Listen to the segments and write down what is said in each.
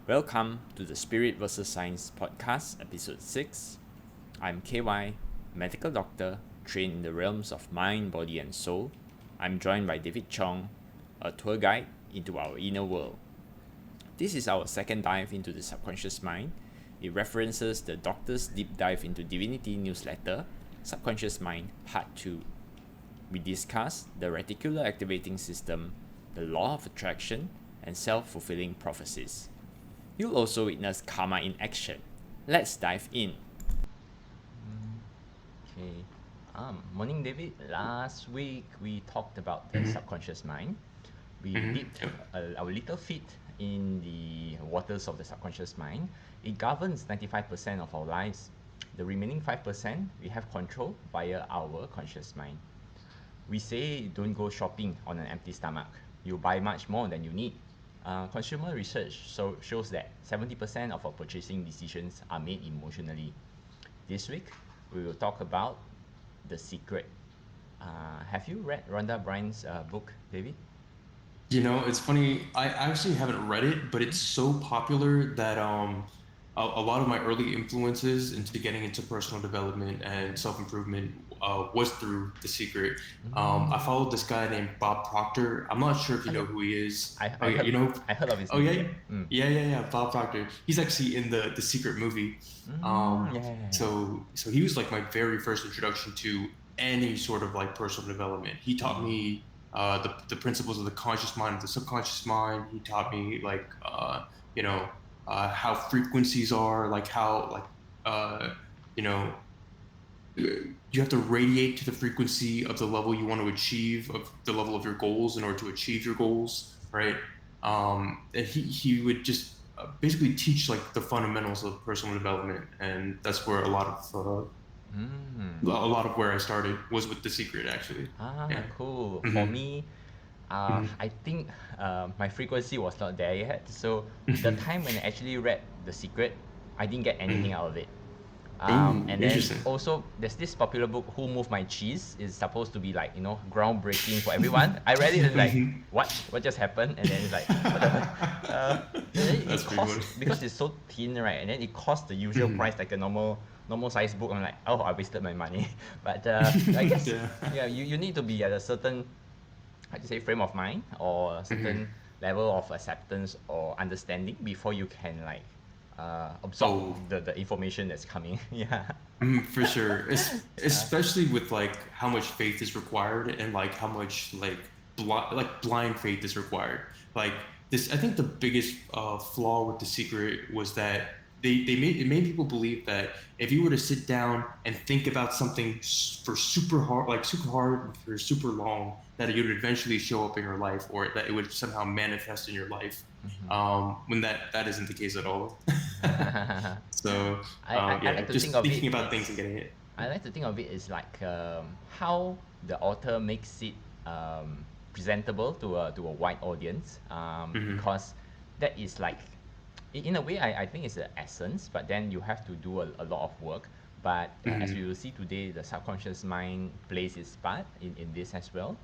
Welcome to the Spirit vs. Science podcast, episode 6. I'm KY, medical doctor trained in the realms of mind, body, and soul. I'm joined by David Chong, a tour guide into our inner world. This is our second dive into the subconscious mind. It references the Doctor's Deep Dive into Divinity newsletter, Subconscious Mind, Part 2. We discuss the reticular activating system, the law of attraction, and self-fulfilling prophecies. You'll also witness karma in action. Let's dive in. Okay. Morning, David. Last week we talked about the subconscious mind. We dipped our little feet in the waters of the subconscious mind. It governs 95% of our lives. The remaining 5% we have control via our conscious mind. We say don't go shopping on an empty stomach. You buy much more than you need. Consumer research shows that 70% of our purchasing decisions are made emotionally. This week, we will talk about The Secret. Have you read Rhonda Byrne's book, David? It's funny. I actually haven't read it, but it's so popular that a lot of my early influences into getting into personal development and self-improvement was through The Secret. I followed this guy named Bob Proctor. I'm not sure if you Oh, know yeah. who he is. I, Oh I yeah, heard you know. I heard of his Oh name. yeah, Yep. yeah. Bob Proctor. He's actually in the Secret movie. Um, Yeah, yeah, yeah, yeah. so he was like my very first introduction to any sort of like personal development. He taught me the principles of the conscious mind, of the subconscious mind. He taught me like you know how frequencies are, like how like uh, you know you have to radiate to the frequency of the level you want to achieve, of the level of your goals in order to achieve your goals, right? And he would just basically teach like the fundamentals of personal development, and that's where Mm. a lot of where I started was with The Secret, actually. Yeah. Cool. For hmm me, hmm I think my frequency was not there yet. So the time when I actually read The Secret, I didn't get anything out of it. Ooh, And then interesting. also there's this popular book, Who Moved My Cheese? Is supposed to be like, groundbreaking for everyone. I read it and like, Mhm. what just happened? And then it's like, what the uh, and then That's it pretty costs, funny. because it's so thin, right? And then it costs the usual price like a normal size book. I'm like, oh, I wasted my money. But I guess, Yeah. yeah, you need to be at a certain, how to say, frame of mind, or a certain Mhm. level of acceptance or understanding before you can like absorb Oh, the information that's coming. Yeah. for sure. Yeah. Especially with like how much faith is required and like how much blind faith is required. Like this, I think the biggest flaw with The Secret was that they made people believe that if you were to sit down and think about something for super hard for super long, that it would eventually show up in your life, or that it would somehow manifest in your life. When that isn't the case at all. So I yeah, like to think just of it thinking about things and is getting it. I like to think of it as like how the author makes it presentable to a wide audience, hmm because that is like, in a way, I think it's the essence, but then you have to do a lot of work. But as we hmm will see today, the subconscious mind plays its part in this as well.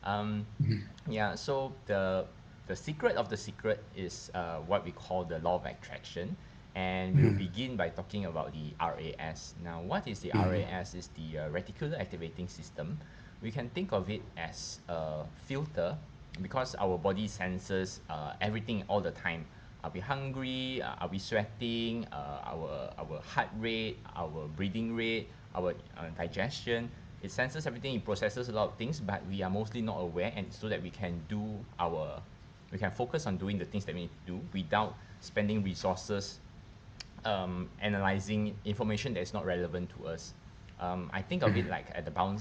um, hmm yeah, so the secret of the secret is what we call the law of attraction, and we'll hmm begin by talking about the RAS. Now, what is the hmm RAS? Is the reticular activating system. We can think of it as a filter, because our body senses everything all the time. Are we hungry? Are we sweating? Our heart rate, our breathing rate, our digestion. It senses everything. It processes a lot of things, but we are mostly not aware, and so that we can focus on doing the things that we need to do without spending resources analyzing information that's not relevant to us. I think of it hmm like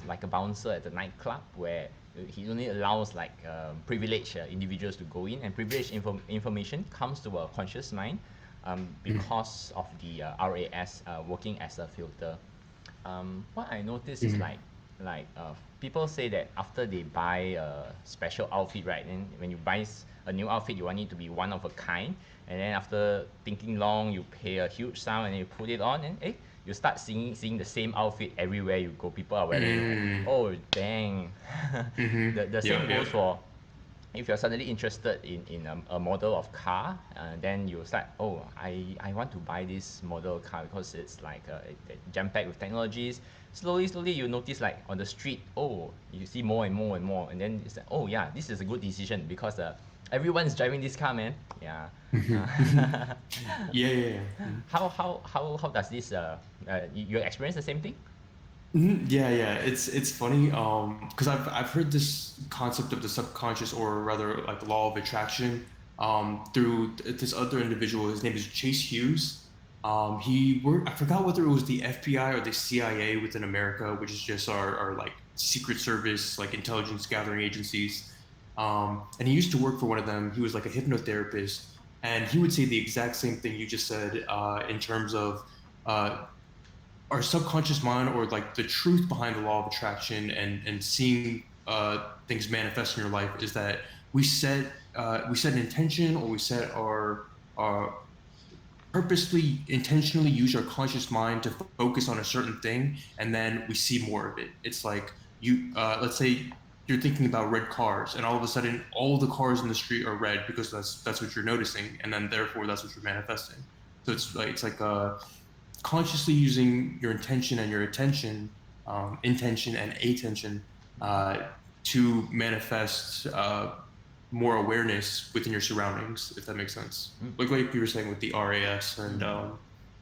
like a bouncer at the nightclub, where he only allows like privileged individuals to go in, and privileged information comes to a conscious mind because of the RAS working as a filter. What I notice is like, hmm like people say that after they buy a special outfit, right? Then when you buy a new outfit, you want it to be one of a kind, and then after thinking long, you pay a huge sum and then you put it on, and you start seeing the same outfit everywhere you go. People are wearing it. Like, Mm, oh dang. The same yep, goes yep. for if you're suddenly interested in a model of car, then you start, oh, I want to buy this model car because it's like jam-packed with technologies. Slowly you notice like on the street, oh, you see more and more and more, and then it's like, oh yeah, this is a good decision because everyone's driving this car, man. Yeah. Mhm, mhm. uh, Yeah, yeah, yeah. Mhm. how does this you experience the same thing? Yeah, yeah. It's funny, because I've heard this concept of the subconscious, or rather like the law of attraction, through this other individual. His name is Chase Hughes. He worked, I forgot whether it was the FBI or the CIA within America, which is just our like secret service, like intelligence gathering agencies. And he used to work for one of them. He was like a hypnotherapist, and he would say the exact same thing you just said, in terms of uh, our subconscious mind, or like the truth behind the law of attraction, and seeing things manifest in your life, is that we set an intention, or we set our purposely intentionally use our conscious mind to focus on a certain thing, and then we see more of it. It's like, you let's say you're thinking about red cars, and all of a sudden all the cars in the street are red, because that's what you're noticing, and then therefore that's what you're manifesting. So it's like consciously using your intention and your attention, intention and attention, uh, to manifest more awareness within your surroundings, if that makes sense. Like you were saying with the RAS, and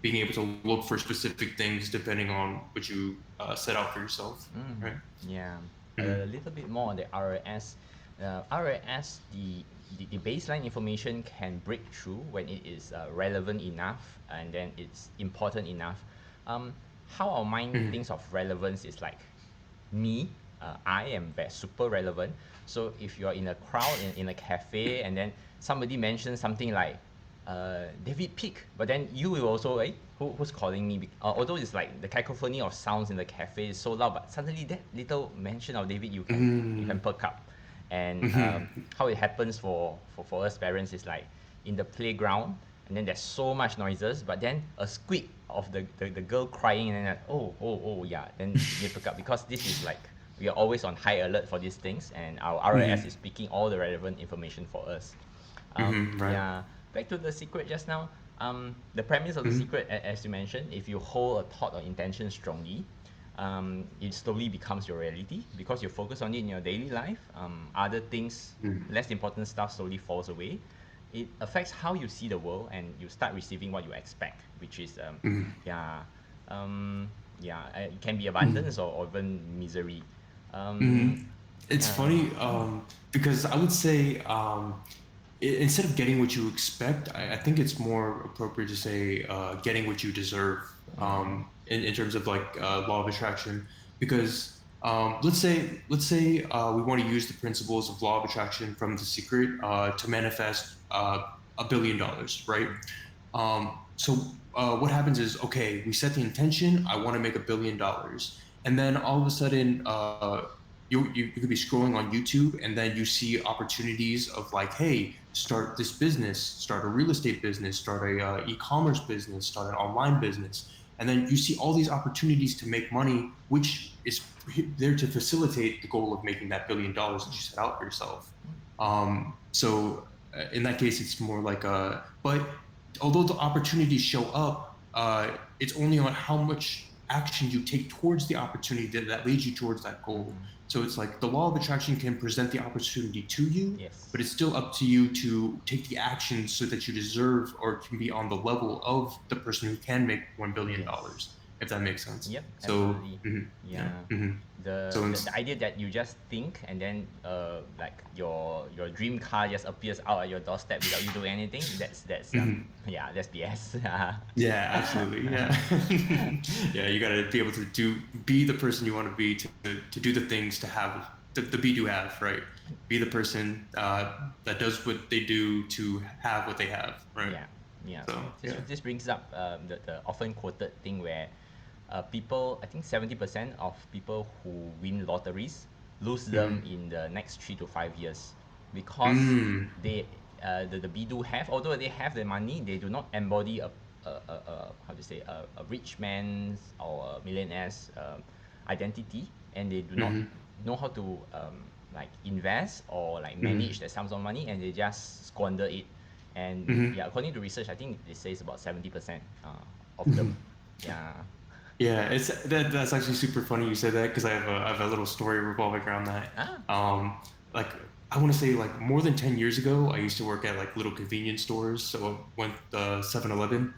being able to look for specific things depending on what you set out for yourself, right? Yeah, a Mm-hmm. little bit more on the RAS. RAS, the baseline information can break through when it is relevant enough and then it's important enough. Um, how our mind Mm-hmm. thinks of relevance is like me, I am super relevant. So if you're in a crowd in a cafe and then somebody mentions something like David Peak, but then you will also, who's calling me? Although it's like the cacophony of sounds in the cafe is so loud, but suddenly that little mention of David, you can perk up. And Mm-hmm. how it happens for us parents is like in the playground, and then there's so much noises, but then a squeak of the girl crying, and then like, oh yeah, then you pick up because this is like we are always on high alert for these things, and our RAS Mm-hmm. is picking all the relevant information for us. Mm-hmm. Right. Yeah, back to the secret just now. The premise of the Mm-hmm. secret, as you mentioned, if you hold a thought or intention strongly, it slowly becomes your reality because you focus on it in your daily life. Other things, less important stuff, slowly falls away. It affects how you see the world, and you start receiving what you expect, which is, Mm-hmm. yeah, um, yeah, it can be Mm-hmm. abundance or even misery. Hmm. Um, It's uh, funny, because I would say, instead of getting what you expect, I think it's more appropriate to say, getting what you deserve, in terms of like law of attraction. Because let's say we want to use the principles of law of attraction from The Secret, to manifest $1 billion, right? So what happens is, okay, we set the intention. I want to make $1 billion, and then all of a sudden, you could be scrolling on YouTube, and then you see opportunities of like, hey, start this business, start a real estate business, start a e-commerce business, start an online business, and then you see all these opportunities to make money, which is there to facilitate the goal of making that $1 billion that you set out for yourself. So in that case, it's more like but although the opportunities show up, it's only on how much action you take towards the opportunity that leads you towards that goal. So it's like the law of attraction can present the opportunity to you, yes. but it's still up to you to take the action so that you deserve or can be on the level of the person who can make Yes. $1 billion, if that makes sense. Yep, So, absolutely. yeah. Yeah. Mhm. The, So, the the idea that you just think and then like your dream car just appears out at your doorstep without you doing anything, that's mhm. yeah, that's BS. Yeah, absolutely. Yeah. Yeah, you got to be able to be the person you want to be, to do the things, to have the be do have, right? Be the person that does what they do to have what they have, right? Yeah, yeah. So, So this yeah. this brings up the often quoted thing where people, I think 70% of people who win lotteries lose them Mm-hmm. in the next 3 to 5 years because Mm. the Bidu have, although they have the money, they do not embody how to say, a rich man's or a millionaire's identity, and they do not Mm-hmm. know how to like invest or like manage Mm-hmm. the sums of money, and they just squander it. And Mm-hmm. yeah, according to research, I think it says about 70% of them. Mm-hmm. Yeah. Yeah, that's actually super funny you said that because I have a little story revolving around that. Ah. Um, like I want to say like more than 10 years ago, I used to work at like little convenience stores. So I went 7-Eleven,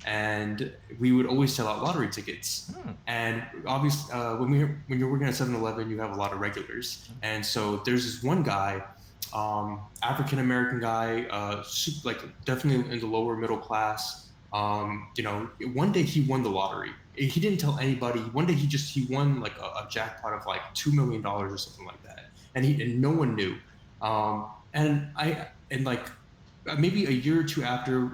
and we would always sell out lottery tickets. And obviously, when you're working at 7-Eleven, you have a lot of regulars. And so there's this one guy, African American guy, like definitely in the lower middle class. One day he won the lottery. He didn't tell anybody. One day he won like a jackpot of like $2 million or something like that, and no one knew. And like maybe a year or two after,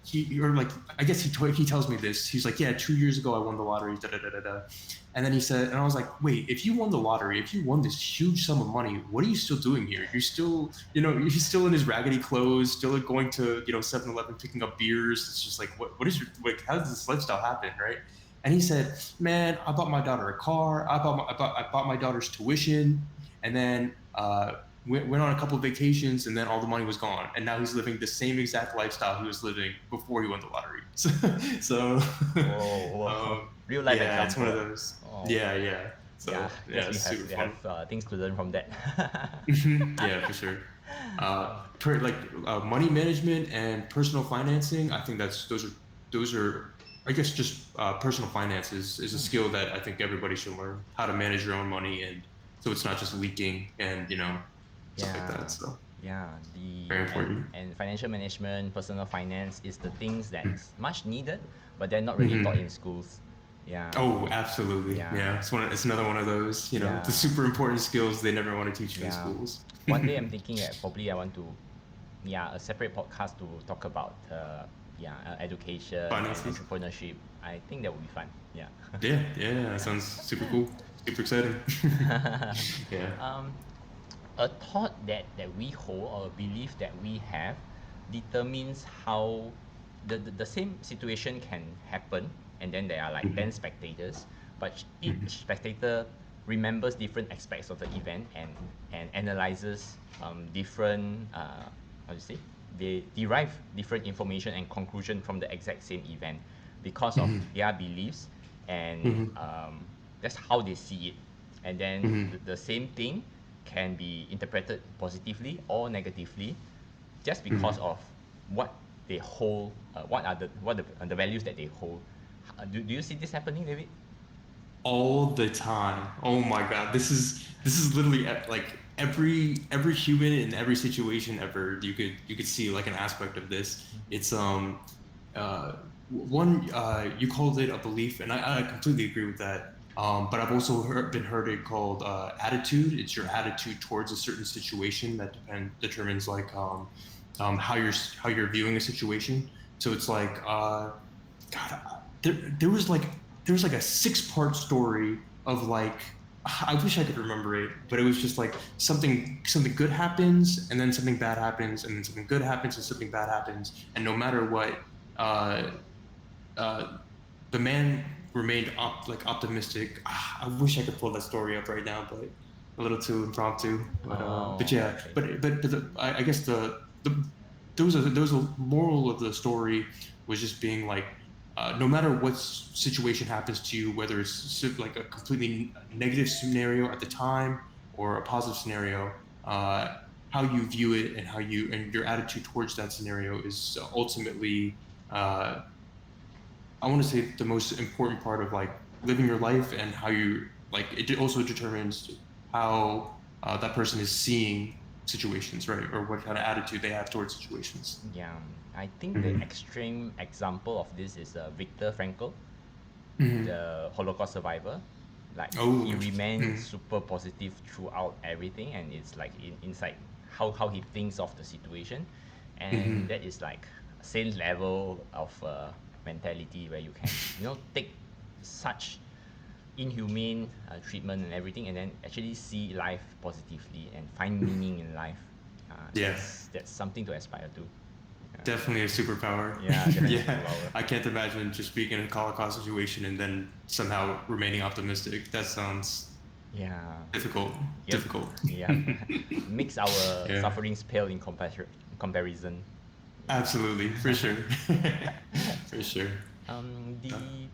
he or like I guess he tells me this. He's like, yeah, 2 years ago I won the lottery, da da da da da. And then he said, and I was like, wait, if you won the lottery, if you won this huge sum of money, what are you still doing here? You're still, he's still in his raggedy clothes, still going to, 7-Eleven picking up beers. It's just like, what is your, like, how does this lifestyle happen, right? And he said, man, I bought my daughter a car. I bought my daughter's tuition, and then went on a couple of vacations, and then all the money was gone. And now he's living the same exact lifestyle he was living before he won the lottery. So, Whoa, whoa. Real life yeah, it's one of example. those. Oh, Yeah, yeah. yeah. So Guess yeah, it's super we have fun. things to learn from that. Yeah, for sure. Like money management and personal financing. I think those are I guess just personal finance is a skill that I think everybody should learn how to manage your own money, and so it's not just leaking and stuff like that. Yeah, So yeah. The very important. and financial management, personal finance is the things that's much needed, but they're not really taught Hmm. in schools. Yeah, Oh, absolutely. yeah, Yeah, it's another one of those, the yeah, super important skills they never want to teach you in yeah. schools. One day I'm thinking that probably I want to, yeah, a separate podcast to talk about, yeah, education and Finances. entrepreneurship. I think that would be fun. Yeah. Yeah, yeah, that sounds super cool. Super exciting. Yeah. um, a thought that we hold or a belief that we have determines how the same situation can happen, and then there are like 10 Mhm, spectators, but each mhm, spectator remembers different aspects of the event and analyzes different how to say, they derive different information and conclusion from the exact same event because of mhm, their beliefs, and mhm, that's how they see it. And then mhm, the same thing can be interpreted positively or negatively just because mhm. of what they hold, the values that they hold. Do you see this happening, David? All the time. Oh my God. This is literally like every human in every situation ever. You could see like an aspect of this. It's one you called it a belief, and I completely agree with that. But I've also been heard it called attitude. It's your attitude towards a certain situation that determines like how you're viewing a situation. So it's like God, there was like a 6-part story of like I wish I could remember it, but it was just like something good happens, and then something bad happens, and then something good happens, and something bad happens, and no matter what, uh, uh, the man remained optimistic. I wish I could pull that story up right now, but a little too impromptu. But Oh, yeah, okay. I guess the there was a moral of the story was just being like, no matter what situation happens to you, whether it's like a completely negative scenario at the time or a positive scenario, how you view it and how you and your attitude towards that scenario is ultimately uh, I want to say the most important part of like living your life, and how you like it also determines how that person is seeing situations, right? Or what kind of attitude they have towards situations. Yeah, I think the Hmm. extreme example of this is Viktor Frankl, Hmm. the Holocaust survivor. Like Oh, he interesting. remained super positive throughout everything, and it's like inside how he thinks of the situation, and Hmm. that is like same level of mentality where you can, take such inhumane treatment and everything, and then actually see life positively and find meaning in life. Yeah, That's something to aspire to. definitely a superpower. Yeah, definitely Yeah, superpower. I can't imagine just being in a Holocaust situation and then somehow remaining optimistic. That sounds Yeah. difficult. Yep. Difficult. Yep. Makes our Yeah, sufferings pale in comparison. Yeah. absolutely, for sure. For sure. Uh, The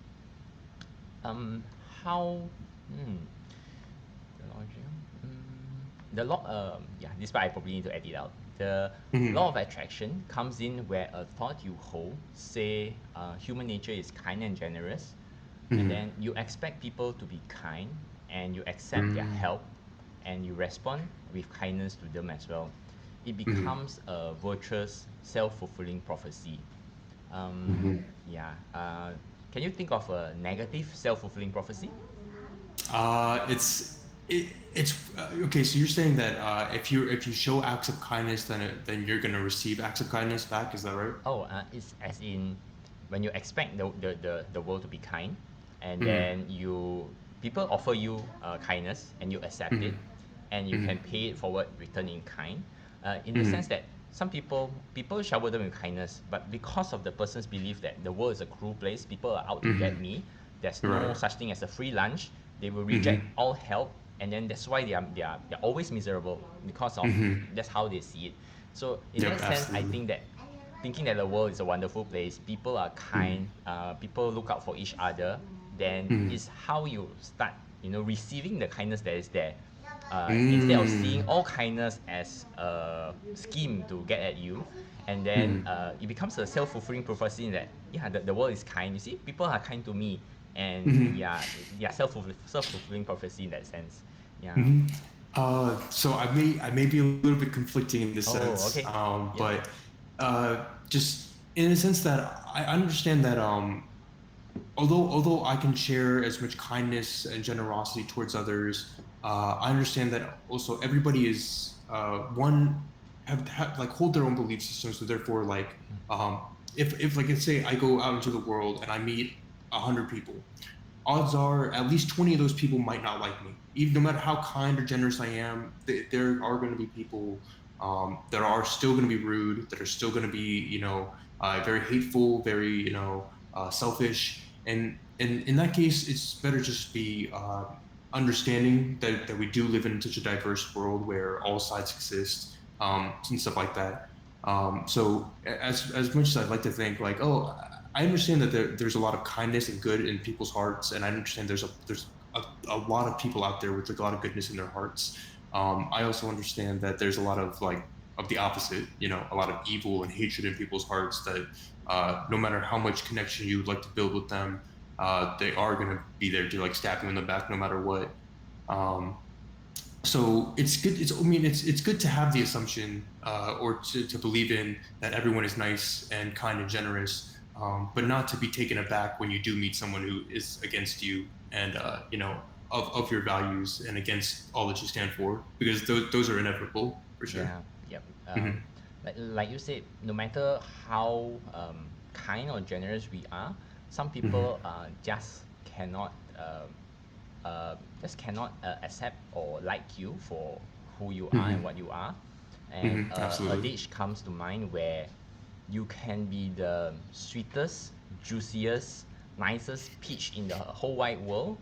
um how hmm, the logic. The law, yeah, this part I probably need to edit out. The law of mhm, attraction comes in where a thought you hold, say, human nature is kind and generous, and mhm, then you expect people to be kind, and you accept their mm, help, and you respond with kindness to them as well. It mhm, becomes a virtuous, self-fulfilling prophecy. mhm. Yeah. Can you think of a negative self-fulfilling prophecy? It's okay. So you're saying that if you show acts of kindness, then you're gonna receive acts of kindness back. Is that right? Oh, it's as in when you expect the world to be kind, and Mm, then people offer you kindness and you accept it, mm, and you can mm, pay it forward, return in kind. In the sense mm, that some people shower them with kindness, but because of the person's belief that the world is a cruel place, people are out to get mm. me. There's no Right. such thing as a free lunch. They will reject Mm-hmm. all help, and then that's why they're always miserable because of Mm-hmm. that's how they see it. So in Yep, that sense, I absolutely. think that thinking that the world is a wonderful place, people are kind, Mm, people look out for each other, then is mm, how you start, receiving the kindness that is there. Instead of seeing mm, all kindness as a scheme to get at you, and then mm, it becomes a self-fulfilling prophecy that yeah, the world is kind. You see, people are kind to me, and mm, yeah, self-fulfilling prophecy in that sense. Yeah. mm. So I may be a little bit conflicting in this Oh, sense, okay. Yep. but just in the sense that I understand that although I can share as much kindness and generosity towards others, I understand that also everybody is one have like hold their own belief system. So therefore, like if like let's say I go out into the world and I meet 100 people, odds are at least 20 of those people might not like me. Even no matter how kind or generous I am, there are going to be people that are still going to be rude, that are still going to be, very hateful, very, selfish. And in that case, it's better just be understanding that we do live in such a diverse world where all sides exist and stuff like that. So as much as I'd like to think like, oh, I understand that there's a lot of kindness and good in people's hearts, and I understand there's a lot of people out there with a lot of goodness in their hearts. I also understand that there's a lot of like of the opposite, a lot of evil and hatred in people's hearts that no matter how much connection you would like to build with them, they are going to be there to like stab you in the back no matter what. Um, so it's good. I mean, it's good to have the assumption or to believe in that everyone is nice and kind and generous, but not to be taken aback when you do meet someone who is against you and of your values and against all that you stand for, because those are inevitable for sure. Yeah, yep. Hmm. Like you said, no matter how kind or generous we are, some people Hmm. just cannot accept or like you for who you are and what Hmm. you are. And Hmm. a Absolutely. dish comes to mind where you can be the sweetest, juiciest, nicest peach in the whole wide world,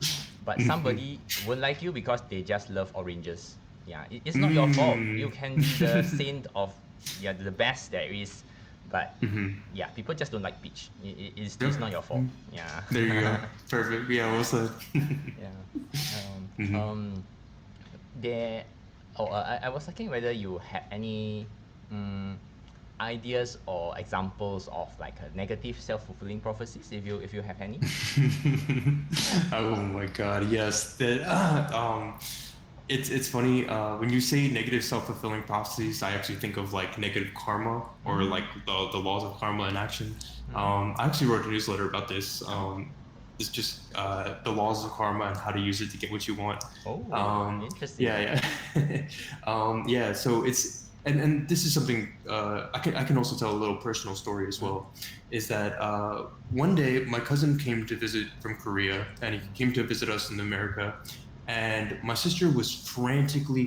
but somebody Hmm. won't like you because they just love oranges. Yeah, it's not your fault. You Mm. can be the saint of yeah the best there is, but Hmm. yeah, people just don't like peach. It's Yep. not your fault. Mm. Yeah. There you go. Perfect. Yeah, well said. Yeah. Um, Hmm. um, there. Oh, I was thinking whether you had any um, ideas or examples of like a negative self-fulfilling prophecies, if you have any. Oh my God, yes. It's funny when you say negative self-fulfilling prophecies. I actually think of like negative karma or like the laws of karma in action. I actually wrote a newsletter about this. Oh. It's just the laws of karma and how to use it to get what you want. Oh, Um, interesting. yeah, yeah, yeah. So and this is something I can also tell a little personal story as Mm, well. Is that one day my cousin came to visit from Korea, and he came to visit us in America, and my sister was frantically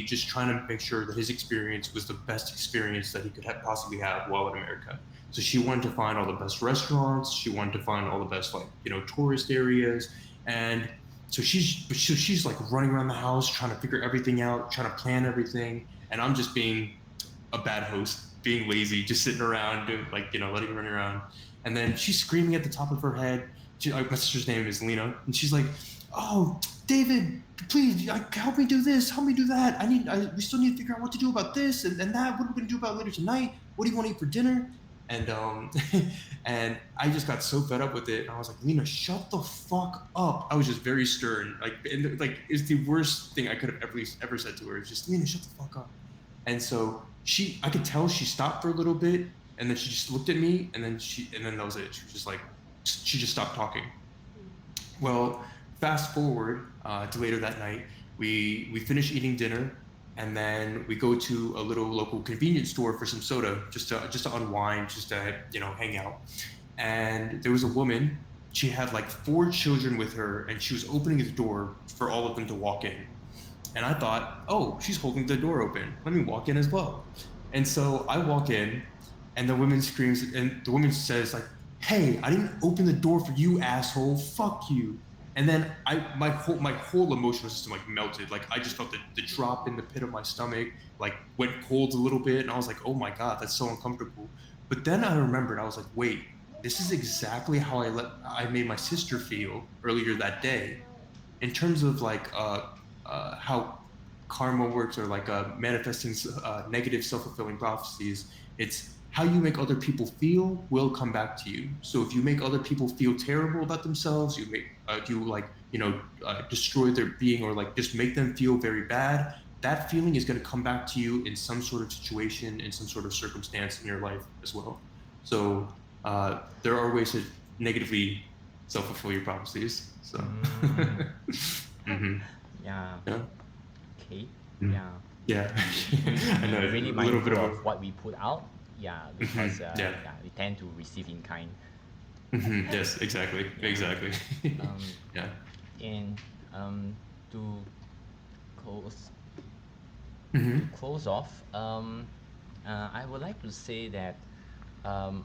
just trying to make sure that his experience was the best experience that he could possibly have while in America. So she wanted to find all the best restaurants, she wanted to find all the best, like, tourist areas, and so she's like running around the house trying to figure everything out, trying to plan everything, and I'm just being a bad host, being lazy, just sitting around, doing, like, letting her run around. And then she's screaming at the top of her head. My sister's name is Lena, and she's like, "Oh, David, please, like, help me do this, help me do that. We still need to figure out what to do about this and that. What are we gonna do about later tonight? What do you want to eat for dinner?" And and I just got so fed up with it. And I was like, "Lena, shut the fuck up." I was just very stern. Like, it's the worst thing I could have ever said to her. It's just, "Lena, shut the fuck up." And so I could tell she stopped for a little bit, and then she just looked at me, and then that was it. She was just like, she just stopped talking. Well, fast forward to later that night, we finish eating dinner, and then we go to a little local convenience store for some soda, just to unwind, just to hang out. And there was a woman. She had like four children with her, and she was opening the door for all of them to walk in. And I thought, oh, she's holding the door open. Let me walk in as well. And so I walk in, and the woman screams, and the woman says, like, "Hey, I didn't open the door for you, asshole. Fuck you." And then my whole emotional system like melted. Like, I just felt the drop in the pit of my stomach, like, went cold a little bit, and I was like, "Oh my God, that's so uncomfortable." But then I remembered, I was like, "Wait, this is exactly how I made my sister feel earlier that day." In terms of like how karma works, or like manifesting negative self-fulfilling prophecies, it's how you make other people feel will come back to you. So if you make other people feel terrible about themselves, you like, destroy their being, or like just make them feel very bad, that feeling is going to come back to you in some sort of situation, in some sort of circumstance in your life as well. So there are ways to negatively self-fulfill your prophecies. So mm, hmm yeah. yeah. Okay. Mm. Yeah. Yeah. We need to I know, be really a little bit mindful of of a what we put out. Yeah, because yeah. yeah, we tend to receive in kind. Yes, exactly. Yeah. Exactly. Um, Yeah. and to close to Hmm. close off, I would like to say that um,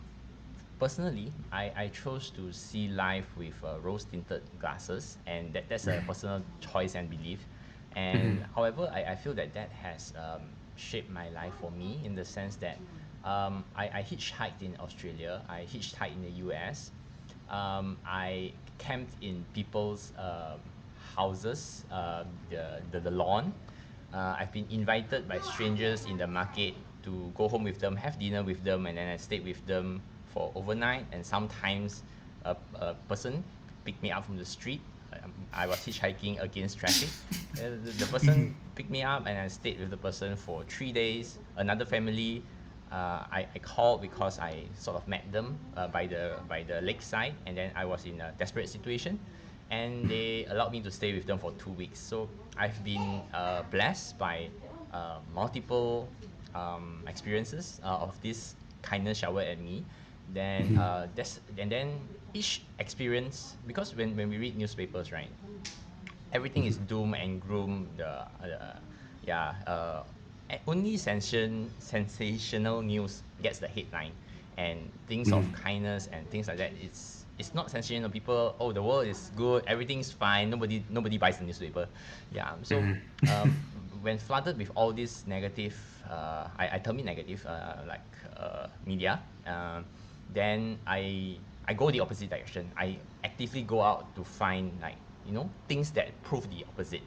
personally, I chose to see life with rose tinted glasses, and that's a personal choice and belief. And Hmm. however, I feel that that has shaped my life for me in the sense that I hitchhiked in Australia, I hitchhiked in the US, I camped in people's houses, the lawn. I've been invited by strangers in the market to go home with them, have dinner with them, and then I stayed with them for overnight. And sometimes a person picked me up from the street. I was hitchhiking against traffic. The person Hmm. picked me up, and I stayed with the person for 3 days. Another family, I called because I sort of met them by the lakeside, and then I was in a desperate situation, and they allowed me to stay with them for 2 weeks. So I've been blessed by multiple experiences of this kindness showered at me. Then and then each experience, because when we read newspapers, right, everything is doom and gloom. Yeah, only sensational news gets the headline, and things of Hmm. kindness and things like that. It's not sensational. People, oh, the world is good, everything's fine. Nobody buys the newspaper. Yeah. So Hmm. um, when flooded with all this negative, I term it negative, like media, then I go the opposite direction. I actively go out to find, like, things that prove the opposite.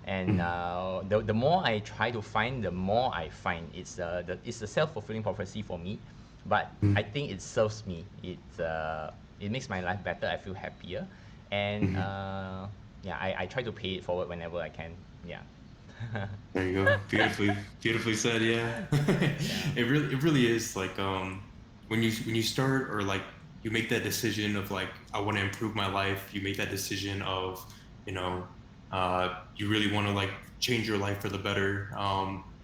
And the more I try to find, the more I find. It's a self-fulfilling prophecy for me, but I think it serves me. It makes my life better. I feel happier, and Hmm. yeah, I try to pay it forward whenever I can. Yeah. There you go. Beautifully said. Yeah. Yeah. It really is like, when you start, or like, you make that decision of like, I want to improve my life. You make that decision of, you really want to like change your life for the better.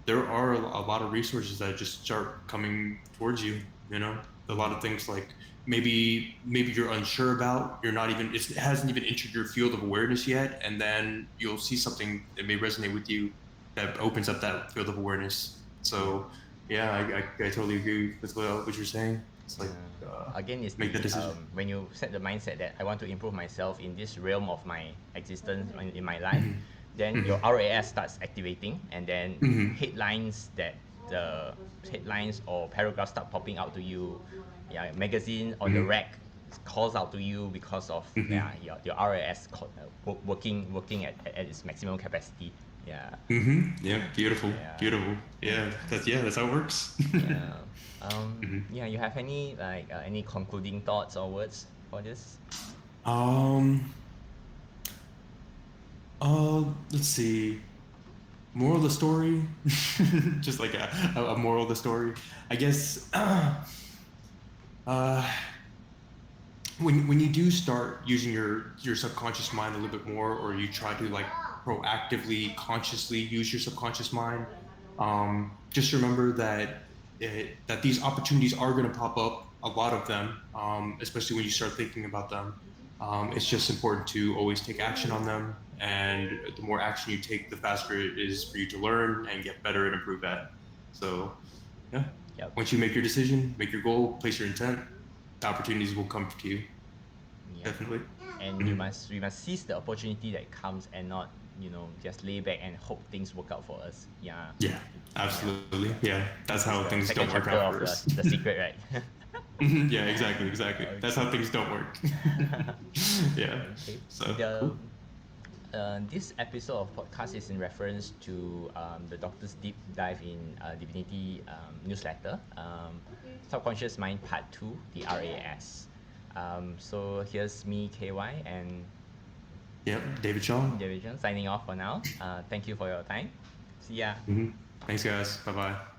there are a lot of resources that just start coming towards you, you know, a lot of things like maybe you're unsure about, you're not even, it hasn't even entered your field of awareness yet, and then you'll see something that may resonate with you that opens up that field of awareness. Yeah. So yeah, I totally agree with what you're saying. It's like Yeah. Again, is make that the decision. when you set the mindset that I want to improve myself in this realm of my existence in my life, Hmm. then your Hmm. RAS starts activating, and then Hmm. headlines that the headlines or paragraphs start popping out to you. Yeah, magazine on the Hmm. rack calls out to you because of Hmm. your RAS working at its maximum capacity. Yeah, Hmm. Yeah, beautiful, yeah. beautiful. Yeah, that's how it works. Yeah. Hmm. Yeah, you have any any concluding thoughts or words for this? Um, let's see. Moral of the story, just like a moral of the story. I guess uh, when you do start using your subconscious mind a little bit more, or you try to like proactively, consciously use your subconscious mind, just remember that that these opportunities are going to pop up, a lot of them, especially when you start thinking about them. It's just important to always take action on them, and the more action you take, the faster it is for you to learn and get better and improve at. So yeah, Yep. once you make your decision, make your goal, place your intent, the opportunities will come to you. Yep. Definitely. And Mhm. we must seize the opportunity that comes and not, just lay back and hope things work out for us. Yeah. Yeah, Yeah. absolutely. Yeah. Yeah, that's This is how the things second don't work chapter out of for us. the secret, right? Mhm. Yeah, exactly, exactly. That's how Okay. things don't work. Yeah. Okay. So The cool. This episode of podcast is in reference to the Doctor's Deep Dive in Divinity newsletter, Subconscious Mind Part 2, the RAS. So here's me, KY, and Yep. David Shaw. David John signing off for now. Thank you for your time. See ya. Hmm. Thanks, guys. Bye bye.